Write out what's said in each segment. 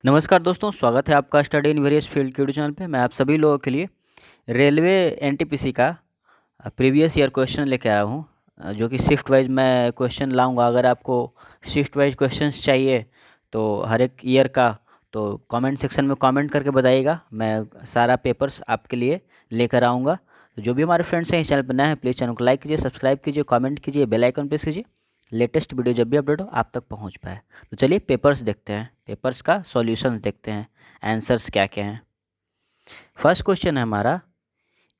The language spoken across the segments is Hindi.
नमस्कार दोस्तों, स्वागत है आपका स्टडी इन वेरियस फील्ड के यूट्यूब चैनल पे। मैं आप सभी लोगों के लिए रेलवे एनटीपीसी का प्रीवियस ईयर क्वेश्चन लेके आया हूँ, जो कि शिफ्ट वाइज मैं क्वेश्चन लाऊंगा। अगर आपको शिफ्ट वाइज क्वेश्चंस चाहिए तो हर एक ईयर का, तो कमेंट सेक्शन में कमेंट करके बताइएगा। मैं सारा पेपर्स आपके लिए लेकर आऊँगा। तो जो भी हमारे फ्रेंड्स हैं इस चैनल पर नए हैं, प्लीज़ चैनल को लाइक कीजिए, सब्सक्राइब कीजिए, कमेंट कीजिए, बेल आइकन प्रेस कीजिए। लेटेस्ट वीडियो जब भी अपडेट हो आप तक पहुंच पाए। तो चलिए पेपर्स देखते हैं, पेपर्स का सॉल्यूशन देखते हैं, आंसर्स क्या क्या हैं। फर्स्ट क्वेश्चन है हमारा,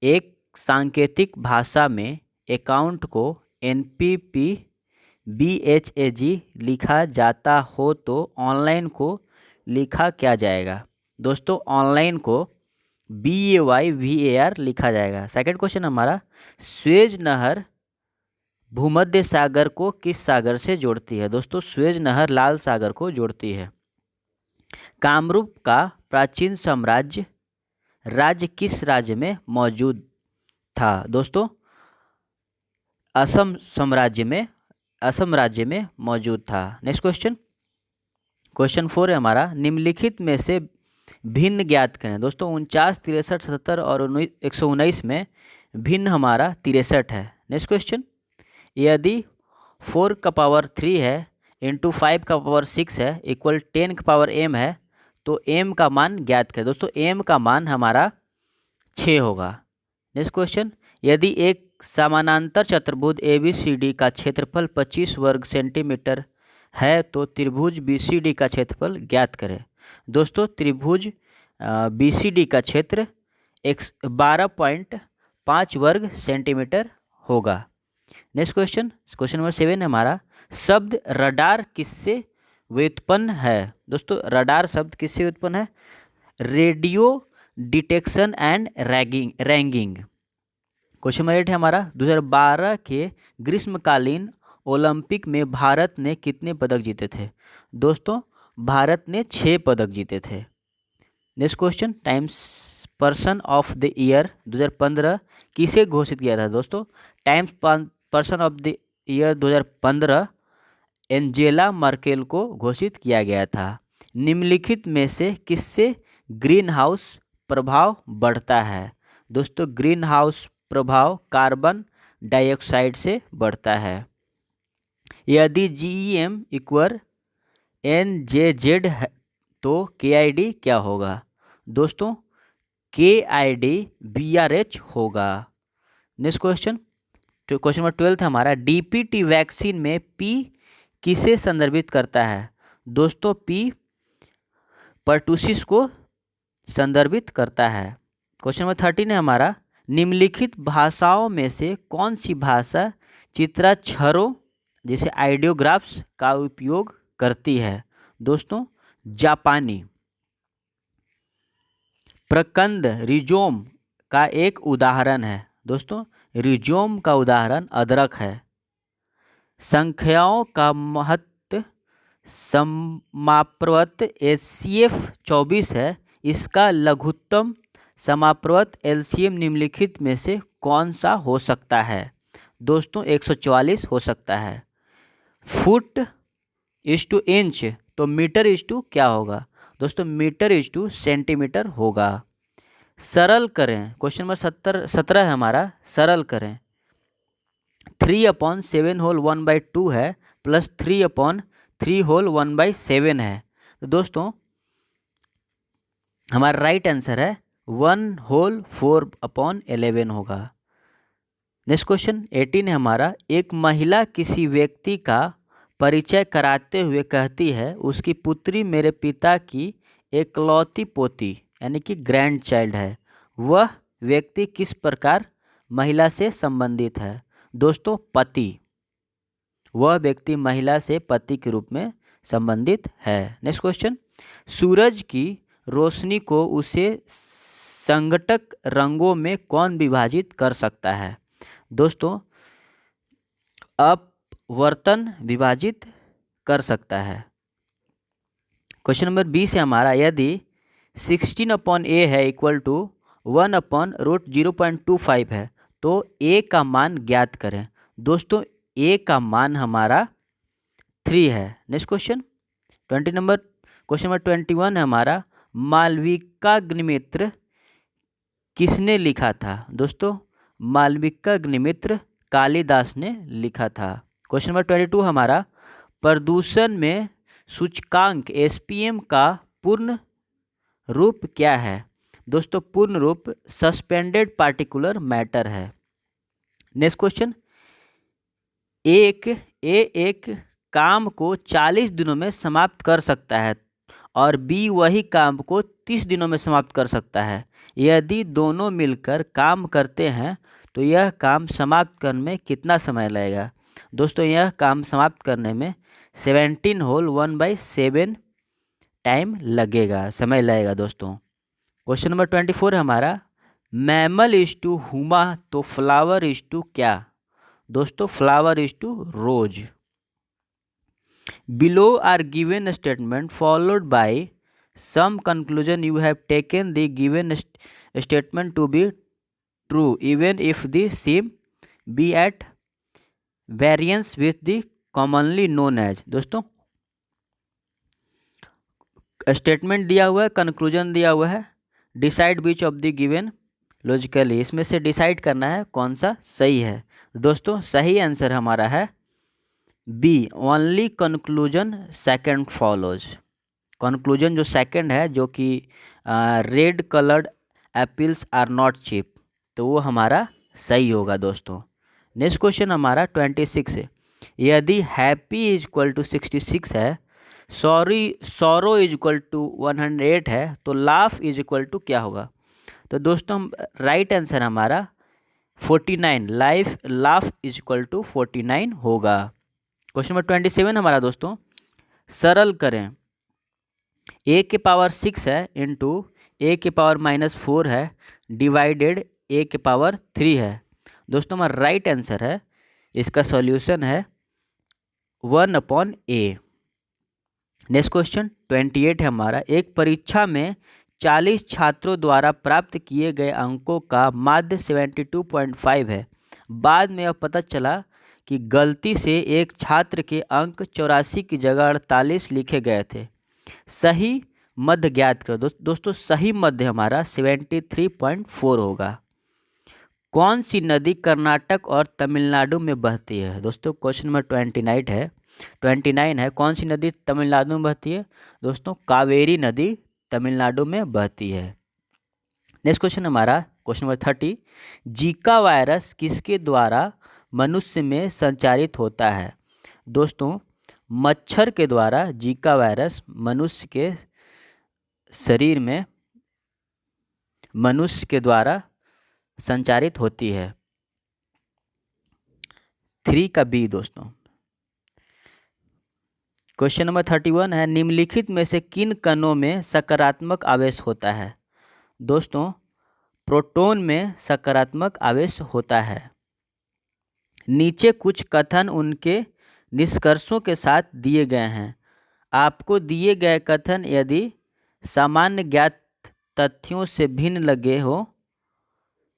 एक सांकेतिक भाषा में अकाउंट को एनपीपी बीएचएजी लिखा जाता हो तो ऑनलाइन को लिखा क्या जाएगा। दोस्तों, ऑनलाइन को BAYVAR लिखा जाएगा। सेकंड क्वेश्चन हमारा, स्वेज नहर भूमध्य सागर को किस सागर से जोड़ती है। दोस्तों, स्वेज नहर लाल सागर को जोड़ती है। कामरूप का प्राचीन साम्राज्य राज्य किस राज्य में मौजूद था। दोस्तों, असम साम्राज्य में, असम राज्य में मौजूद था। नेक्स्ट क्वेश्चन, क्वेश्चन 4 है हमारा, निम्नलिखित में से भिन्न ज्ञात करें। दोस्तों, 49, 63, 77 और 119 में भिन्न हमारा 63 है। नेक्स्ट क्वेश्चन, यदि 4 का पावर 3 है इंटू 5 का पावर 6 है इक्वल 10 का पावर m है, तो m का मान ज्ञात करें। दोस्तों, m का मान हमारा 6 होगा। नेक्स्ट क्वेश्चन, यदि एक समानांतर चतुर्भुज ABCD का क्षेत्रफल 25 वर्ग सेंटीमीटर है तो त्रिभुज BCD का क्षेत्रफल ज्ञात करें। दोस्तों, त्रिभुज BCD का क्षेत्र 12.5 वर्ग सेंटीमीटर होगा। नेक्स्ट क्वेश्चन, क्वेश्चन नंबर 7 है हमारा, शब्द रडार किससे व्युत्पन्न है। दोस्तों, रडार शब्द किससे उत्पन्न है। Radio detection and ragging. Question number 8 है हमारा, 2012 के ग्रीष्मकालीन ओलंपिक में भारत ने कितने पदक जीते थे। दोस्तों, भारत ने 6 पदक जीते थे। Next question, times person of the year 2015 किसे घोषित किया था। दोस्तों, times person of the year 2015 Angela Merkel को घोषित किया गया था। निम्नलिखित में से किससे ग्रीन हाउस प्रभाव बढ़ता है। दोस्तों, ग्रीन हाउस प्रभाव कार्बन डाइऑक्साइड से बढ़ता है। यदि GEM इक्वल NJZ है तो KID क्या होगा। दोस्तों, KID BRH होगा। नेक्स्ट क्वेश्चन, तो क्वेश्चन नंबर 12 है हमारा, DPT वैक्सीन में P किसे संदर्भित करता है। दोस्तों, P पर्टूसिस को संदर्भित करता है। क्वेश्चन नंबर 13 है हमारा, निम्नलिखित भाषाओं में से कौन सी भाषा चित्राक्षरों जैसे आइडियोग्राफ्स का उपयोग करती है। दोस्तों, जापानी। प्रकंद रिजोम का एक उदाहरण है। दोस्तों, रिजोम का उदाहरण अदरक है। संख्याओं का महत्व समाप्रवत HCF 24 है। इसका लघुत्तम समाप्रवत LCM निम्नलिखित में से कौन सा हो सकता है। दोस्तों, 144 हो सकता है। फुट इज टू इंच तो मीटर इज टू क्या होगा। दोस्तों, मीटर इज टू सेंटीमीटर होगा। सरल करें, क्वेश्चन नंबर 17 है हमारा, सरल करें। 3/7 होल 1/2 है प्लस 3/3 होल 1/7 है। तो दोस्तों, हमारा राइट आंसर है 1 होल 4/11 होगा। नेक्स्ट क्वेश्चन 18 है हमारा, एक महिला किसी व्यक्ति का परिचय कराते हुए कहती है, उसकी पुत्री मेरे पिता की एकलौती पोती यानी कि ग्रैंड चाइल्ड है। वह व्यक्ति किस प्रकार महिला से संबंधित है। दोस्तों, पति। वह व्यक्ति महिला से पति के रूप में संबंधित है। नेक्स्ट क्वेश्चन, सूरज की रोशनी को उसे संघटक रंगों में कौन विभाजित कर सकता है। दोस्तों, अपवर्तन विभाजित कर सकता है। क्वेश्चन नंबर 20 है हमारा, यदि 16/A है इक्वल टू 1/√0.25 है तो A का मान ज्ञात करें। दोस्तों, A का मान हमारा 3 है। Next question 20 number question number 21 है हमारा, मालविकाग्निमित्र किसने लिखा था? दोस्तों मालविकाग्निमित्र कालिदास ने लिखा था। क्वेश्चन नंबर 22 हमारा, प्रदूषण में सूचकांक एसपीएम का पूर्ण रूप क्या है? दोस्तों पूर्ण रूप सस्पेंडेड पार्टिकुलर मैटर है। नेक्स्ट क्वेश्चन, एक काम को 40 दिनों में समाप्त कर सकता है और बी वही काम को 30 दिनों में समाप्त कर सकता है। यदि दोनों मिलकर काम करते हैं तो यह काम समाप्त करने में कितना समय लगेगा? दोस्तों यह काम समाप्त करने में 17 होल 1/7 टाइम लगेगा, समय लगेगा दोस्तों। क्वेश्चन नंबर 24 है हमारा, मैमल इज टू हुमा तो फ्लावर इज टू क्या? दोस्तों flower is to rose. Below are given statement followed by some conclusion. You have taken the given statement to be true even if the seem be at variance with the commonly known as। दोस्तों स्टेटमेंट दिया हुआ है, कंक्लूजन दिया हुआ है, decide which of the given logically, इसमें से डिसाइड करना है कौन सा सही है। दोस्तों सही आंसर हमारा है B, only conclusion second follows. Conclusion जो सेकंड है, जो कि red coloured apples are not cheap, तो वो हमारा सही होगा दोस्तों। नेक्स्ट क्वेश्चन हमारा 26 है, यदि हैप्पी इज इक्वल टू 66 है, सॉरो इज इक्वल टू 108 है, तो लाफ इज इक्वल टू क्या होगा? तो दोस्तों राइट आंसर हमारा 49, लाफ इज इक्वल टू 49 होगा। क्वेश्चन नंबर 27 हमारा दोस्तों, सरल करें, a के पावर 6 है इंटू a के पावर -4 है डिवाइडेड a के पावर 3 है। दोस्तों हमारा राइट आंसर है, इसका सॉल्यूशन है 1/a। नेक्स्ट क्वेश्चन 28 है हमारा, एक परीक्षा में 40 छात्रों द्वारा प्राप्त किए गए अंकों का माध्य 72.5 है। बाद में अब पता चला कि गलती से एक छात्र के अंक 84 की जगह 48 लिखे गए थे। सही मध्य ज्ञात करो। दोस्तों सही मध्य हमारा 73.4 होगा। कौन सी नदी कर्नाटक और तमिलनाडु में बहती है? दोस्तों क्वेश्चन नंबर 29 है, कौन सी नदी तमिलनाडु में बहती है? दोस्तों कावेरी नदी तमिलनाडु में बहती है। नेक्स्ट क्वेश्चन हमारा क्वेश्चन नंबर 30, जीका वायरस किसके द्वारा मनुष्य में संचारित होता है? दोस्तों मच्छर के द्वारा जीका वायरस मनुष्य के शरीर में मनुष्य के द्वारा संचारित होती है। 3 का बी दोस्तों। क्वेश्चन नंबर 31 है, निम्नलिखित में से किन कणों में सकारात्मक आवेश होता है? दोस्तों प्रोटॉन में सकारात्मक आवेश होता है। नीचे कुछ कथन उनके निष्कर्षों के साथ दिए गए हैं। आपको दिए गए कथन यदि सामान्य ज्ञात तथ्यों से भिन्न लगे हो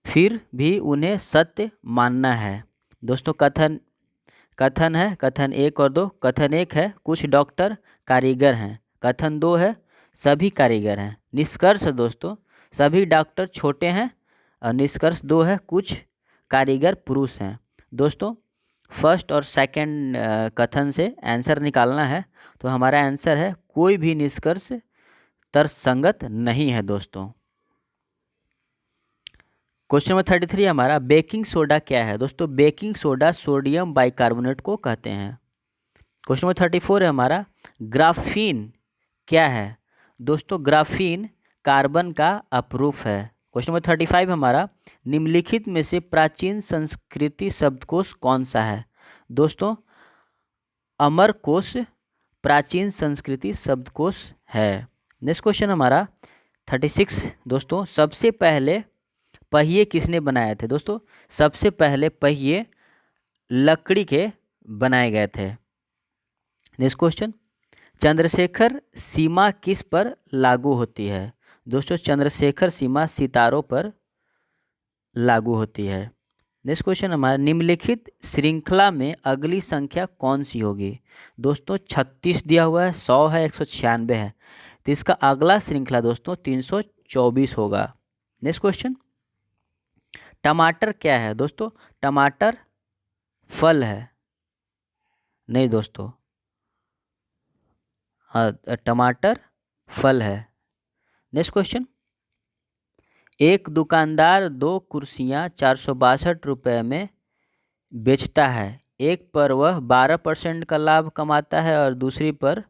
फिर भी उन्हें सत्य मानना है। दोस्तों कथन है, कथन 1 और 2। कथन 1 है कुछ डॉक्टर कारीगर हैं। कथन 2 है सभी कारीगर हैं। निष्कर्ष दोस्तों सभी डॉक्टर छोटे हैं। और निष्कर्ष 2 है कुछ कारीगर पुरुष हैं। दोस्तों फर्स्ट और सेकंड कथन से आंसर निकालना है, तो हमारा आंसर है कोई भी निष्कर्ष तर्कसंगत नहीं है दोस्तों। क्वेश्चन नंबर 33 हमारा, बेकिंग सोडा क्या है? दोस्तों बेकिंग सोडा सोडियम बाइकार्बोनेट को कहते हैं। क्वेश्चन नंबर 34 है हमारा, ग्राफीन क्या है? दोस्तों ग्राफीन कार्बन का अपरूप है। क्वेश्चन नंबर 35 हमारा, निम्नलिखित में से प्राचीन संस्कृति शब्दकोश कौन सा है? दोस्तों अमरकोश प्राचीन संस्कृति शब्दकोश है। नेक्स्ट क्वेश्चन हमारा 36 दोस्तों, सबसे पहले पहिए किसने बनाए थे? दोस्तों सबसे पहले पहिए लकड़ी के बनाए गए थे। नेक्स्ट क्वेश्चन, चंद्रशेखर सीमा किस पर लागू होती है? दोस्तों चंद्रशेखर सीमा सितारों पर लागू होती है। नेक्स्ट क्वेश्चन हमारा, निम्नलिखित श्रृंखला में अगली संख्या कौन सी होगी। दोस्तों 36 दिया हुआ है, 100 है, 196 है, तो इसका अगला श्रृंखला दोस्तों 324 होगा। नेक्स्ट क्वेश्चन, टमाटर क्या है। दोस्तों टमाटर फल है, नहीं दोस्तों, हाँ टमाटर फल है। नेक्स्ट क्वेश्चन, एक दुकानदार 2 कुर्सियाँ 462 रुपये में बेचता है, एक पर वह 12% का लाभ कमाता है और दूसरी पर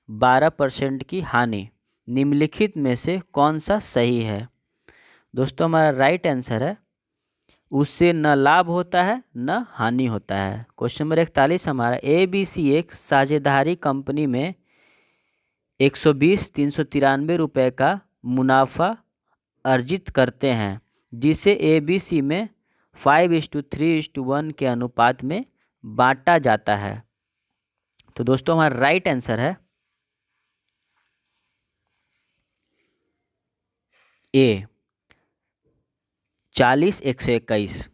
12% की हानि, निम्नलिखित में से कौन सा सही है। दोस्तों हमारा राइट आंसर है, उससे न लाभ होता है न हानि होता है। क्वेश्चन नंबर 41 हमारा, ABC एक साझेदारी कंपनी में 120,393 रुपये का मुनाफा अर्जित करते हैं, जिसे ABC में 5:3:1 के अनुपात में बांटा जाता है। तो दोस्तों हमारा राइट आंसर है ए 40:121।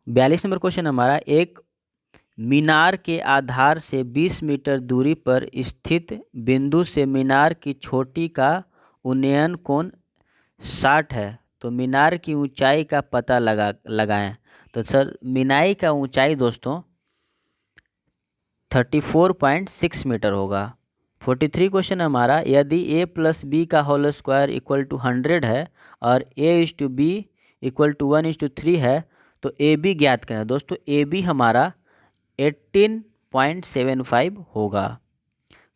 42 नंबर क्वेश्चन हमारा, एक मीनार के आधार से 20 मीटर दूरी पर स्थित बिंदु से मीनार की चोटी का उन्नयन कोण 60 है, तो मीनार की ऊंचाई का पता लगाएं। तो सर मीनार का ऊंचाई दोस्तों 34.6 मीटर होगा। 43 क्वेश्चन हमारा, यदि a+b का होल स्क्वायर इक्वल टू 100 है और a/b इक्वल टू 1:3 है, तो ab ज्ञात करें। दोस्तों ab हमारा 18.75 होगा।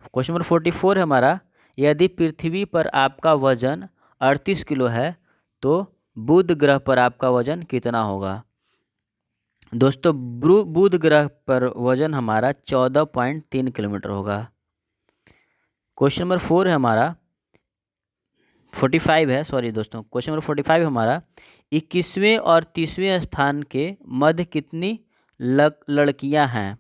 क्वेश्चन नंबर 44 है हमारा, यदि पृथ्वी पर आपका वजन 38 किलो है तो बुध ग्रह पर आपका वजन कितना होगा। दोस्तों बुध ग्रह पर वजन हमारा 14.3 किलोमीटर होगा। क्वेश्चन नंबर 4 है हमारा 45 है, सॉरी दोस्तों, क्वेश्चन नंबर 45 हमारा, 21वें और 30वें स्थान के मध्य कितनी लड़कियां हैं।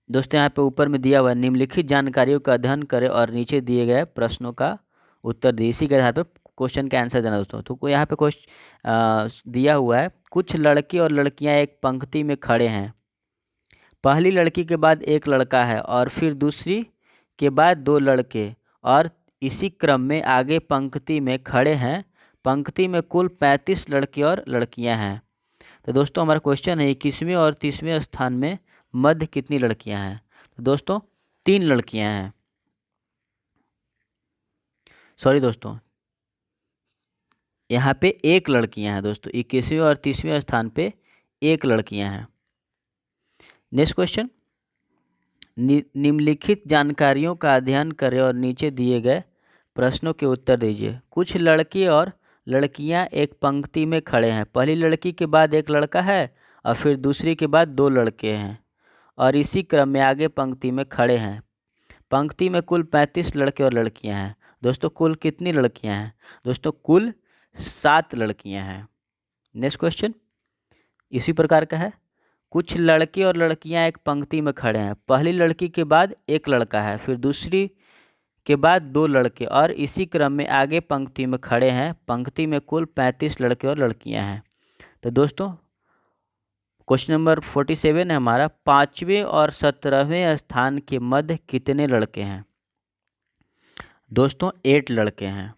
दोस्तों यहाँ पे ऊपर में दिया हुआ निम्नलिखित जानकारियों का अध्ययन करें और नीचे दिए गए प्रश्नों का उत्तर दिए, इसी के आधार पर क्वेश्चन का आंसर देना। दोस्तों तो यहाँ पे क्वेश्चन दिया हुआ है, कुछ लड़के और लड़कियाँ एक पंक्ति में खड़े हैं, पहली लड़की के बाद एक लड़का है और फिर दूसरी के बाद 2 लड़के और इसी क्रम में आगे पंक्ति में खड़े हैं, पंक्ति में कुल 35 लड़के और लड़कियां हैं। तो दोस्तों हमारा क्वेश्चन है 21वें और 30वें स्थान में मध्य कितनी लड़कियां हैं। तो दोस्तों 3 लड़कियां हैं, सॉरी दोस्तों यहाँ पे 1 लड़कियां हैं। दोस्तों 21वें और 30वें स्थान पे 1 लड़कियां हैं। नेक्स्ट क्वेश्चन, निम्नलिखित जानकारियों का अध्ययन करें और नीचे दिए गए प्रश्नों के उत्तर दीजिए। कुछ लड़के और लड़कियां एक पंक्ति में खड़े हैं, पहली लड़की के बाद एक लड़का है और फिर दूसरी के बाद 2 लड़के हैं और इसी क्रम में आगे पंक्ति में खड़े हैं, पंक्ति में कुल 35 लड़के और लड़कियां हैं। दोस्तों कुल कितनी लड़कियां हैं। दोस्तों कुल 7 लड़कियां हैं। नेक्स्ट क्वेश्चन इसी प्रकार का है, कुछ लड़के और लड़कियां एक पंक्ति में खड़े हैं, पहली लड़की के बाद एक लड़का है, फिर दूसरी के बाद 2 लड़के और इसी क्रम में आगे पंक्ति में खड़े हैं, पंक्ति में कुल 35 लड़के और लड़कियां हैं। तो दोस्तों क्वेश्चन नंबर 47 है हमारा, 5वें और 17वें स्थान के मध्य कितने लड़के हैं। दोस्तों 8 लड़के हैं।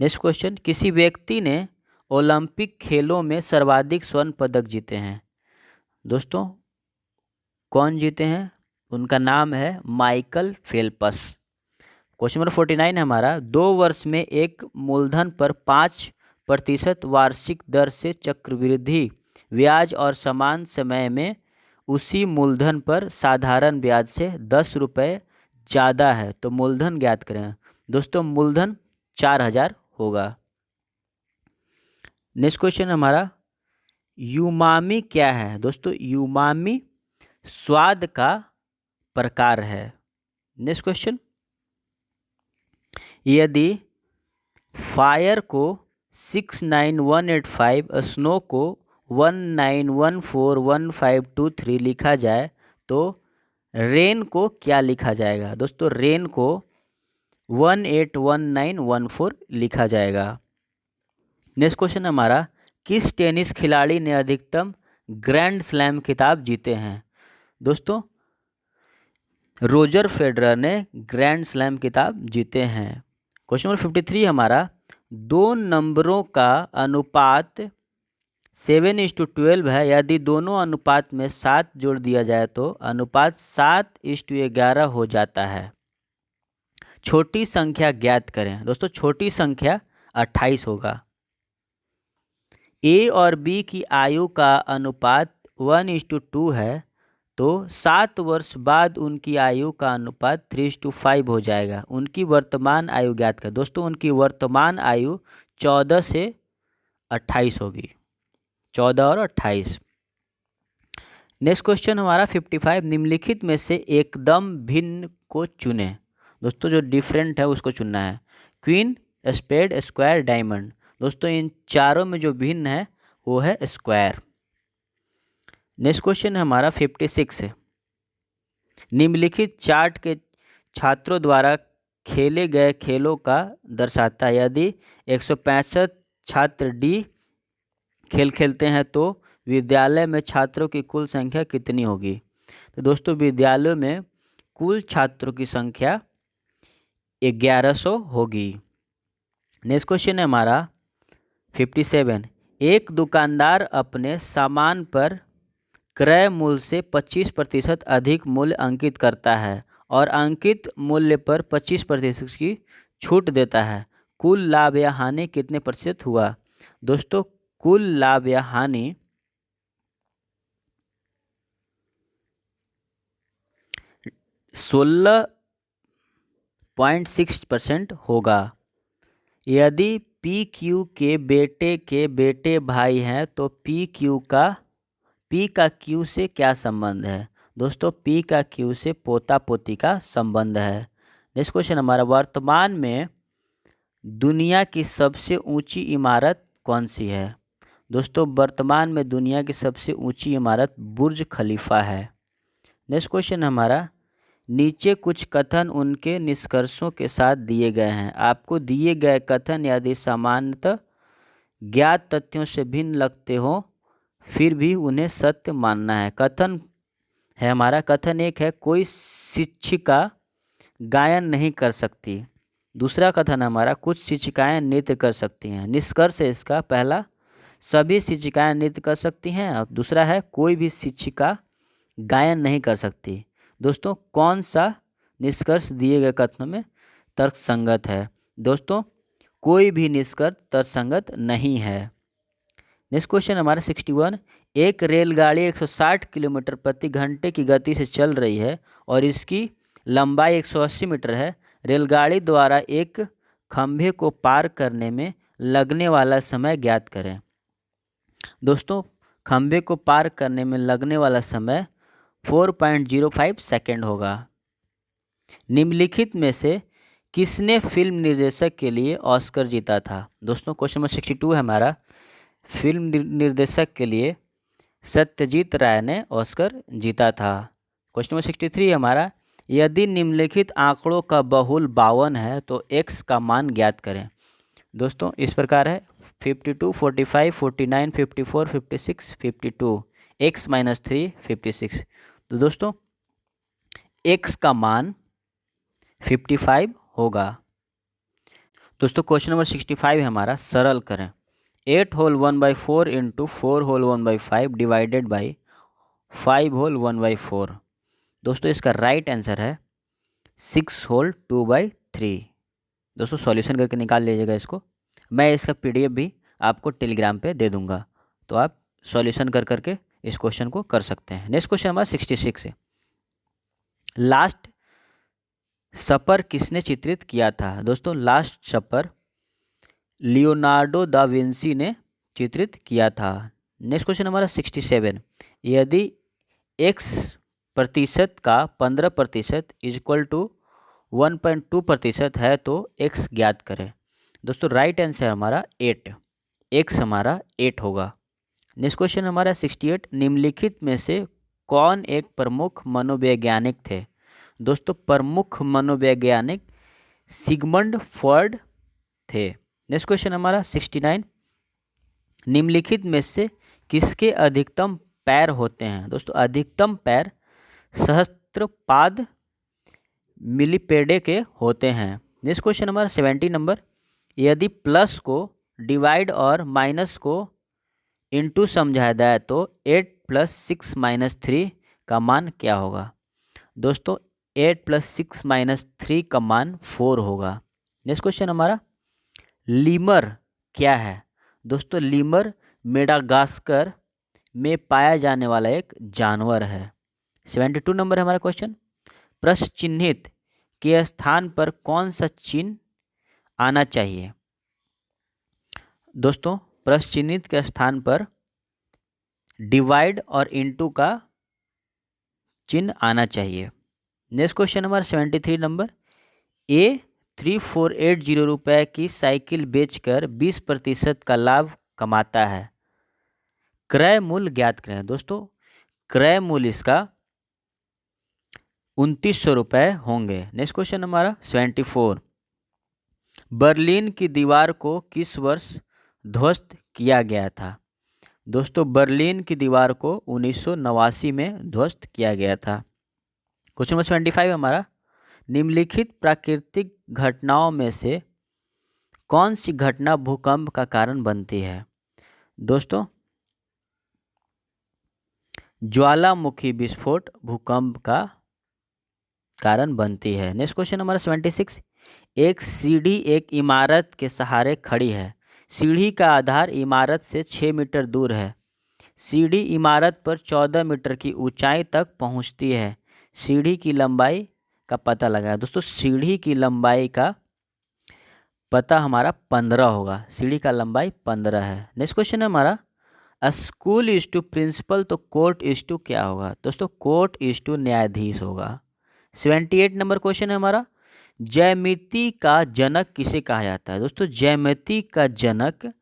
नेक्स्ट क्वेश्चन, किसी व्यक्ति ने ओलंपिक खेलों में सर्वाधिक स्वर्ण पदक जीते हैं। दोस्तों कौन जीते हैं, उनका नाम है माइकल फेल्प्स। क्वेश्चन नंबर 49 है हमारा, 2 वर्ष में एक मूलधन पर 5% वार्षिक दर से चक्रवृद्धि ब्याज और समान समय में उसी मूलधन पर साधारण ब्याज से 10 रुपये ज़्यादा है, तो मूलधन ज्ञात करें। दोस्तों मूलधन 4000 होगा। नेक्स्ट क्वेश्चन हमारा, यूमामी क्या है। दोस्तों यूमामी स्वाद का प्रकार है। नेक्स्ट क्वेश्चन, यदि फायर को 69185, स्नो को 19141523 लिखा जाए तो रेन को क्या लिखा जाएगा। दोस्तों रेन को 181914 लिखा जाएगा। नेक्स्ट क्वेश्चन हमारा, किस टेनिस खिलाड़ी ने अधिकतम ग्रैंड स्लैम खिताब जीते हैं? दोस्तों, रोजर फेडरर ने ग्रैंड स्लैम खिताब जीते हैं। क्वेश्चन नंबर 53 हमारा, दो नंबरों का अनुपात 7:12 है। यदि दोनों अनुपात में 7 जोड़ दिया जाए तो अनुपात 7:11 हो जाता है। छोटी संख्या ज्ञात करें। दोस्तों, छोटी संख्या 28 होगा। ए और बी की आयु का अनुपात 1:2 है, तो 7 वर्ष बाद उनकी आयु का अनुपात 3:5 हो जाएगा। उनकी वर्तमान आयु ज्ञात करें। दोस्तों, उनकी वर्तमान आयु 14 से 28 होगी। 14 और 28। नेक्स्ट क्वेश्चन हमारा 55, निम्नलिखित में से एकदम भिन्न को चुनें। दोस्तों, जो डिफरेंट है उसको चुनना है। Queen, spade, square, diamond. दोस्तों, इन चारों में जो भिन्न है वो है स्क्वायर। नेक्स्ट क्वेश्चन हमारा 56 है, निम्नलिखित चार्ट के छात्रों द्वारा खेले गए खेलों का दर्शाता है। यदि 165 छात्र डी खेल खेलते हैं तो विद्यालय में छात्रों की कुल संख्या कितनी होगी? तो दोस्तों, विद्यालयों में कुल छात्रों की संख्या 1100 होगी। नेक्स्ट क्वेश्चन है हमारा 57, एक दुकानदार अपने सामान पर क्रय मूल्य से 25% अधिक मूल्य अंकित करता है और अंकित मूल्य पर 25% की छूट देता है। कुल लाभ या हानि कितने प्रतिशत हुआ? दोस्तों, कुल लाभ या हानि 16.6% होगा। यदि पी क्यू के बेटे भाई हैं तो पी का क्यू से क्या संबंध है? दोस्तों, पी का क्यू से पोता पोती का संबंध है। नेक्स्ट क्वेश्चन हमारा, वर्तमान में दुनिया की सबसे ऊंची इमारत कौन सी है? दोस्तों, वर्तमान में दुनिया की सबसे ऊंची इमारत बुर्ज खलीफा है। नेक्स्ट क्वेश्चन हमारा, नीचे कुछ कथन उनके निष्कर्षों के साथ दिए गए हैं। आपको दिए गए कथन यदि सामान्यतः ज्ञात तथ्यों से भिन्न लगते हो फिर भी उन्हें सत्य मानना है। कथन है हमारा, कथन एक है, कोई शिक्षिका गायन नहीं कर सकती। दूसरा कथन हमारा, कुछ शिक्षिकाएं नृत्य कर सकती हैं। निष्कर्ष है इसका, पहला, सभी शिक्षिकाएं नृत्य कर सकती हैं। और दूसरा है, कोई भी शिक्षिका गायन नहीं कर सकती। दोस्तों, कौन सा निष्कर्ष दिए गए कथनों में तर्कसंगत है? दोस्तों, कोई भी निष्कर्ष तर्कसंगत नहीं है। नेक्स्ट क्वेश्चन हमारा 61, एक रेलगाड़ी 160 किलोमीटर प्रति घंटे की गति से चल रही है और इसकी लंबाई 180 मीटर है। रेलगाड़ी द्वारा एक खंभे को पार करने में लगने वाला समय ज्ञात करें। दोस्तों, खंभे को पार करने में लगने वाला समय 4.05 सेकेंड होगा। निम्नलिखित में से किसने फिल्म निर्देशक के लिए ऑस्कर जीता था? दोस्तों, क्वेश्चन नंबर 62 है हमारा, फिल्म निर्देशक के लिए सत्यजीत राय ने ऑस्कर जीता था। क्वेश्चन नंबर 63 हमारा, यदि निम्नलिखित आंकड़ों का बहुल 52 है तो x का मान ज्ञात करें। दोस्तों, इस प्रकार है 52, 45, 49, 54, 56, 52, x - 3, 56। तो दोस्तों, x का मान 55 होगा। दोस्तों, क्वेश्चन नंबर 65 है हमारा, सरल करें। 8 whole 1/4 into 4 whole 1/5 divided by 5 whole 1/4। दोस्तों, इसका राइट आंसर है 6 होल 2/3। दोस्तों, सॉल्यूशन करके निकाल लीजिएगा इसको। मैं इसका PDF भी आपको टेलीग्राम पे दे दूंगा, तो आप सॉल्यूशन कर करके इस क्वेश्चन को कर सकते हैं। नेक्स्ट क्वेश्चन हमारा 66 है, लास्ट सपर किसने चित्रित किया था? दोस्तों, लास्ट सपर लियोनार्डो दा विंसी ने चित्रित किया था। नेक्स्ट क्वेश्चन हमारा 67, यदि x% का 15% इक्वल टू 1.2% है तो x ज्ञात करें। दोस्तों, राइट आंसर हमारा 8, x हमारा 8 होगा। नेक्स्ट क्वेश्चन हमारा 68, निम्नलिखित में से कौन एक प्रमुख मनोवैज्ञानिक थे? दोस्तों, प्रमुख मनोवैज्ञानिक सिगमंड फ्रॉयड थे। नेक्स्ट क्वेश्चन हमारा 69, निम्नलिखित में से किसके अधिकतम पैर होते हैं? दोस्तों अधिकतम पैर सहस्त्रपाद मिलिपेडे के होते हैं। नेक्स्ट क्वेश्चन हमारा 70 नंबर, यदि प्लस को डिवाइड और माइनस को इनटू समझाया जाए तो 8 + 6 - 3 का मान क्या होगा? दोस्तों 8 + 6 - 3 का मान 4 होगा। नेक्स्ट क्वेश्चन हमारा, लीमर क्या है? दोस्तों लीमर मेडागास्कर में पाया जाने वाला एक जानवर है। 72 नंबर है हमारा क्वेश्चन, प्रश्न चिन्हित के स्थान पर कौन सा चिन्ह आना चाहिए? दोस्तों प्रश्न चिन्हित के स्थान पर डिवाइड और इनटू का चिन्ह आना चाहिए। नेक्स्ट क्वेश्चन हमारा 73 नंबर, A3480 रुपये की साइकिल बेचकर 20% का लाभ कमाता है, क्रय मूल्य ज्ञात करें। दोस्तों क्रय मूल्य इसका 2900 रुपये होंगे। नेक्स्ट क्वेश्चन हमारा 74, बर्लिन की दीवार को किस वर्ष ध्वस्त किया गया था? दोस्तों बर्लिन की दीवार को 1989 में ध्वस्त किया गया था। क्वेश्चन नंबर 75 हमारा, निम्नलिखित प्राकृतिक घटनाओं में से कौन सी घटना भूकंप का कारण बनती है? दोस्तों ज्वालामुखी विस्फोट भूकंप का कारण बनती है। नेक्स्ट क्वेश्चन हमारा 76, एक सीढ़ी एक इमारत के सहारे खड़ी है, सीढ़ी का आधार इमारत से 6 मीटर दूर है, सीढ़ी इमारत पर 14 मीटर की ऊंचाई तक पहुंचती है, सीढ़ी की लंबाई का पता लगाया। दोस्तों सीढ़ी की लंबाई का पता हमारा 15 होगा, सीढ़ी का लंबाई 15 है। नेक्स्ट क्वेश्चन है हमारा, स्कूल इज टू प्रिंसिपल तो कोर्ट इज टू क्या होगा? दोस्तों कोर्ट इज टू न्यायाधीश होगा। 78 नंबर क्वेश्चन है हमारा, ज्यामिति का जनक किसे कहा जाता है? दोस्तों ज्यामिति का जनक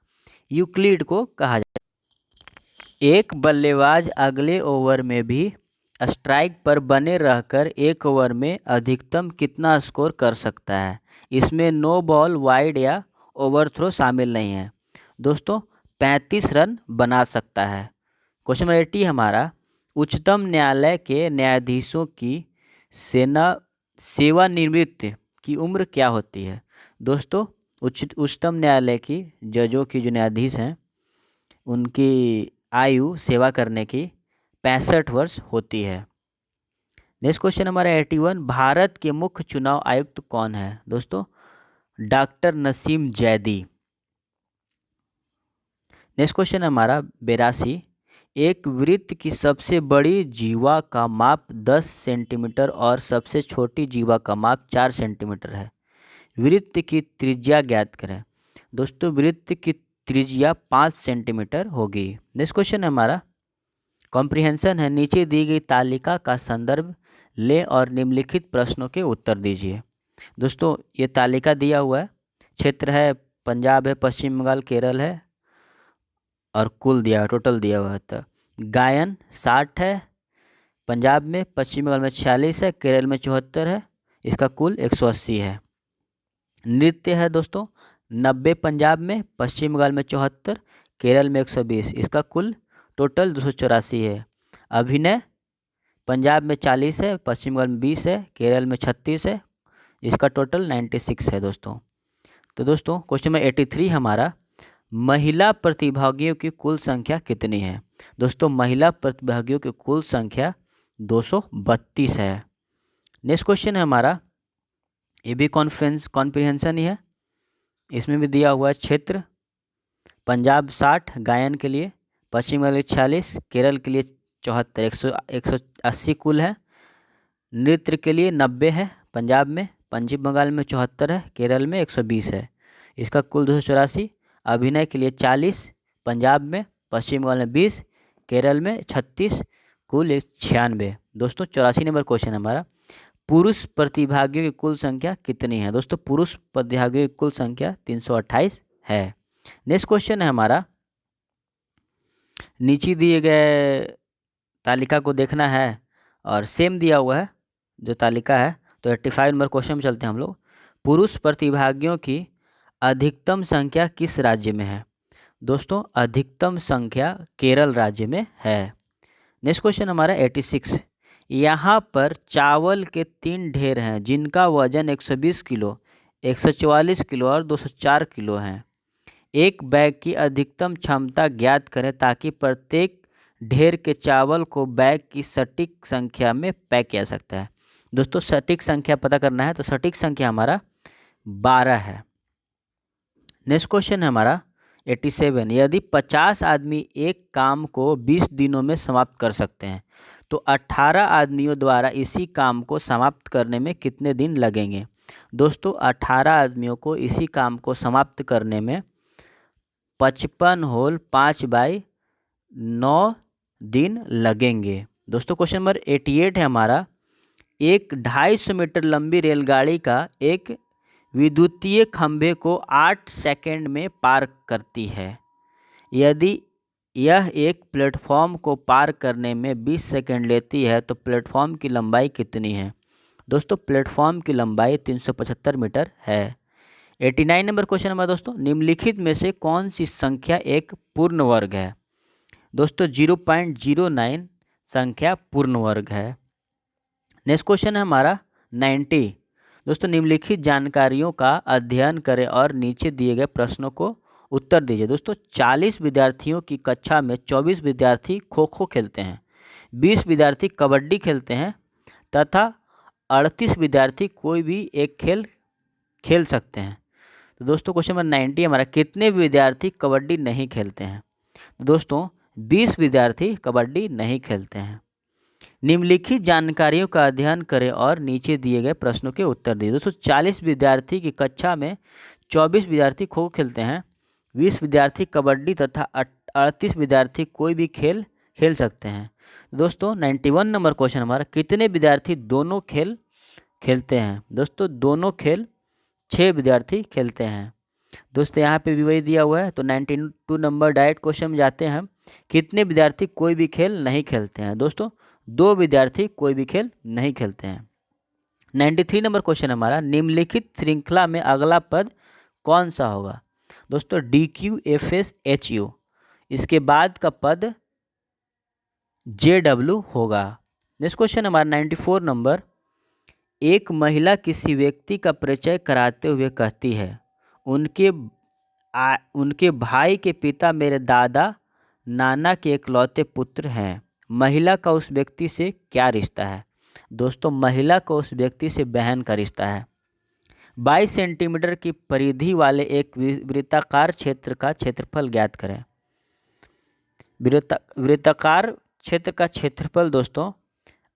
यूक्लिड को कहा जाता है। एक बल्लेबाज अगले ओवर में भी स्ट्राइक पर बने रहकर एक ओवर में अधिकतम कितना स्कोर कर सकता है? इसमें नो बॉल, वाइड या ओवरथ्रो शामिल नहीं है। दोस्तों 35 रन बना सकता है। क्वेश्चन नंबर 80 हमारा, उच्चतम न्यायालय के न्यायाधीशों की सेवानिवृत्ति की उम्र क्या होती है? दोस्तों उच्चतम न्यायालय की जजों की जो न्यायाधीश हैं उनकी आयु सेवा करने की 65 वर्ष होती है। नेक्स्ट क्वेश्चन हमारा 81, भारत के मुख्य चुनाव आयुक्त कौन है? दोस्तों doctor Naseem Zaidi. Next question हमारा 82, एक वृत्त की सबसे बड़ी जीवा का माप 10 सेंटीमीटर और सबसे छोटी जीवा का माप 4 सेंटीमीटर है, वृत्त की त्रिज्या ज्ञात करें। दोस्तों वृत्त की त्रिज्या 5 सेंटीमीटर होगी। नेक्स्ट क्वेश्चन है हमारा कॉम्प्रिहेंशन है, नीचे दी गई तालिका का संदर्भ लें और निम्नलिखित प्रश्नों के उत्तर दीजिए। दोस्तों ये तालिका दिया हुआ है, क्षेत्र है पंजाब है, पश्चिम बंगाल, केरल है और कुल दिया टोटल दिया हुआ है। तो गायन 60 है पंजाब में, पश्चिम बंगाल में 46 है, केरल में 74 है, इसका कुल 180 है। नृत्य है दोस्तों 90 पंजाब में, पश्चिम बंगाल में 74, केरल में 120, इसका कुल टोटल 284 है। अभिनय पंजाब में 40 है, पश्चिम बंगाल में 20 है, केरल में 36 है, इसका टोटल 96 है दोस्तों। तो दोस्तों क्वेश्चन नंबर 83 हमारा, महिला प्रतिभागियों की कुल संख्या कितनी है? दोस्तों महिला प्रतिभागियों की कुल संख्या 232 है। नेक्स्ट क्वेश्चन है हमारा, ये भी कॉम्प्रिहेंशन ही है, इसमें भी दिया हुआ है क्षेत्र पंजाब 60 गायन के लिए, पश्चिम बंगाल 46, केरल के लिए 74, 180 कुल है। नृत्य के लिए 90 है पंजाब में, पश्चिम बंगाल में 74 है, केरल में 120 है, इसका कुल 284। अभिनय के लिए 40 पंजाब में, पश्चिम बंगाल में 20, केरल में 36, कुल 96। दोस्तों 84 नंबर क्वेश्चन हमारा, पुरुष प्रतिभागियों की कुल संख्या कितनी है? दोस्तों पुरुष प्रतिभागियों की कुल संख्या 328 है। नेक्स्ट क्वेश्चन है हमारा, नीचे दिए गए तालिका को देखना है और सेम दिया हुआ है जो तालिका है। तो 85 नंबर क्वेश्चन में चलते हैं हम लोग, पुरुष प्रतिभागियों की अधिकतम संख्या किस राज्य में है? दोस्तों अधिकतम संख्या केरल राज्य में है। नेक्स्ट क्वेश्चन हमारा 86। यहाँ पर चावल के 3 ढेर हैं जिनका वजन 120 किलो, 144 किलो और 204 किलो है। एक बैग की अधिकतम क्षमता ज्ञात करें ताकि प्रत्येक ढेर के चावल को बैग की सटीक संख्या में पैक किया सकता है। दोस्तों सटीक संख्या पता करना है तो सटीक संख्या हमारा 12 है। नेक्स्ट क्वेश्चन है हमारा 87। यदि 50 आदमी एक काम को 20 दिनों में समाप्त कर सकते हैं तो 18 आदमियों द्वारा इसी काम को समाप्त करने में कितने दिन लगेंगे। दोस्तों 18 आदमियों को इसी काम को समाप्त करने में 55 होल 5/9 दिन लगेंगे। दोस्तों क्वेश्चन नंबर 88 है हमारा। एक 250 मीटर लंबी रेलगाड़ी का एक विद्युतीय खंभे को 8 सेकंड में पार करती है। यदि यह एक प्लेटफॉर्म को पार करने में 20 सेकंड लेती है तो प्लेटफॉर्म की लंबाई कितनी है। दोस्तों प्लेटफॉर्म की लंबाई 375 मीटर है। 89 नंबर क्वेश्चन हमारा दोस्तों, निम्नलिखित में से कौन सी संख्या एक पूर्ण वर्ग है। दोस्तों 0.09 संख्या पूर्ण वर्ग है। नेक्स्ट क्वेश्चन है हमारा 90। दोस्तों निम्नलिखित जानकारियों का अध्ययन करें और नीचे दिए गए प्रश्नों को उत्तर दीजिए। दोस्तों 40 विद्यार्थियों की कक्षा में 24 विद्यार्थी खो खो खेलते हैं, 20 विद्यार्थी कबड्डी खेलते हैं तथा 38 विद्यार्थी कोई भी एक खेल खेल सकते हैं। तो दोस्तों क्वेश्चन नंबर 90 हमारा, कितने विद्यार्थी कबड्डी नहीं खेलते हैं। दोस्तों 20 विद्यार्थी कबड्डी नहीं खेलते हैं। निम्नलिखित जानकारियों का अध्ययन करें और नीचे दिए गए प्रश्नों के उत्तर दीजिए। दोस्तों 40 विद्यार्थी की कक्षा में 24 विद्यार्थी खो खेलते हैं, 20 विद्यार्थी कबड्डी तथा 38 विद्यार्थी कोई भी खेल खेल सकते हैं। दोस्तों 91 नंबर क्वेश्चन हमारा, कितने विद्यार्थी दोनों खेल खेलते हैं। दोस्तों दोनों खेल 6 विद्यार्थी खेलते हैं। दोस्तों यहाँ पे भी वही दिया हुआ है तो 92 नंबर डायरेक्ट क्वेश्चन में जाते हैं। कितने विद्यार्थी कोई भी खेल नहीं खेलते हैं। दोस्तों 2 विद्यार्थी कोई भी खेल नहीं खेलते हैं। 93 नंबर क्वेश्चन हमारा, निम्नलिखित श्रृंखला में अगला पद कौन सा होगा। दोस्तों DQFSHU, इसके बाद का पद JW होगा। नेक्स्ट क्वेश्चन हमारा 94 नंबर, एक महिला किसी व्यक्ति का परिचय कराते हुए कहती है उनके भाई के पिता मेरे दादा नाना के इकलौते पुत्र हैं। महिला का उस व्यक्ति से क्या रिश्ता है। दोस्तों महिला को उस व्यक्ति से बहन का रिश्ता है। 22 सेंटीमीटर की परिधि वाले एक वृत्ताकार क्षेत्र का क्षेत्रफल ज्ञात करें। वृत्ताकार क्षेत्र का क्षेत्रफल दोस्तों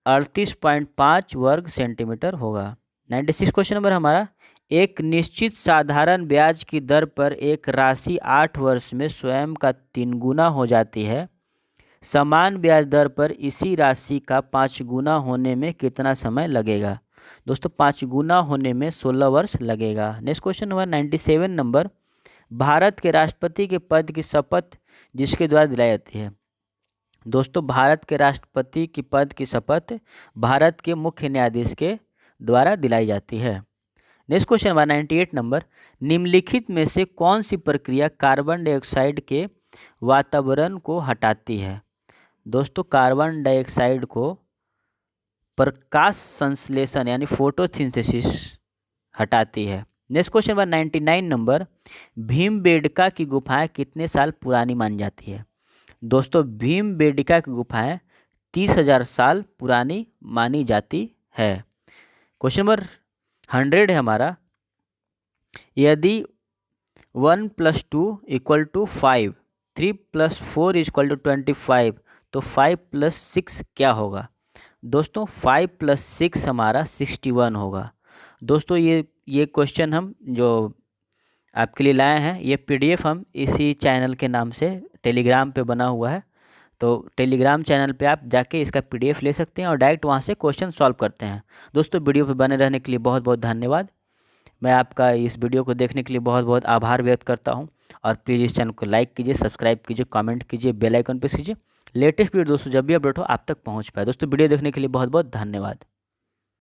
38.5 वर्ग सेंटीमीटर होगा। 96 क्वेश्चन नंबर हमारा, एक निश्चित साधारण ब्याज की दर पर एक राशि 8 वर्ष में स्वयं का 3 गुना हो जाती है। समान ब्याज दर पर इसी राशि का 5 गुना होने में कितना समय लगेगा। दोस्तों 5 गुना होने में 16 वर्ष लगेगा। Next question number 97 number, Bharat के राष्ट्रपति के पद की शपथ जिसके द्वारा दिलाई जाती है। दोस्तों भारत के राष्ट्रपति की पद की शपथ भारत के मुख्य न्यायाधीश के द्वारा दिलाई जाती है। नेक्स्ट क्वेश्चन नंबर 98 नंबर, निम्नलिखित में से कौन सी प्रक्रिया कार्बन डाइऑक्साइड के वातावरण को हटाती है। दोस्तों कार्बन डाइऑक्साइड को प्रकाश संश्लेषण यानी फोटोसिंथेसिस हटाती है। नेक्स्ट क्वेश्चन नंबर 99 नंबर, भीमबेडका की गुफाएं कितने साल पुरानी मानी जाती है। दोस्तों भीमबेडका की गुफाएं 30,000 साल पुरानी मानी जाती है। क्वेश्चन नंबर 100 है हमारा, यदि 1 + 2 = 5, 3 + 4 = 25 तो 5 + 6 क्या होगा। दोस्तों 5 + 6 हमारा 61 होगा। दोस्तों ये क्वेश्चन हम जो आपके लिए लाए हैं, ये PDF हम इसी चैनल के नाम से टेलीग्राम पे बना हुआ है, तो टेलीग्राम चैनल पे आप जाके इसका PDF ले सकते हैं और डायरेक्ट वहाँ से क्वेश्चन सॉल्व करते हैं। दोस्तों वीडियो पे बने रहने के लिए बहुत बहुत धन्यवाद। मैं आपका इस वीडियो को देखने के लिए बहुत बहुत आभार व्यक्त करता हूँ और प्लीज़ इस चैनल को लाइक कीजिए, सब्सक्राइब कीजिए, कमेंट कीजिए, बेल आइकन प्रेस कीजिए। लेटेस्ट वीडियो दोस्तों जब भी अपडेट हो आप तक पहुँच पाए। दोस्तों वीडियो देखने के लिए बहुत बहुत धन्यवाद।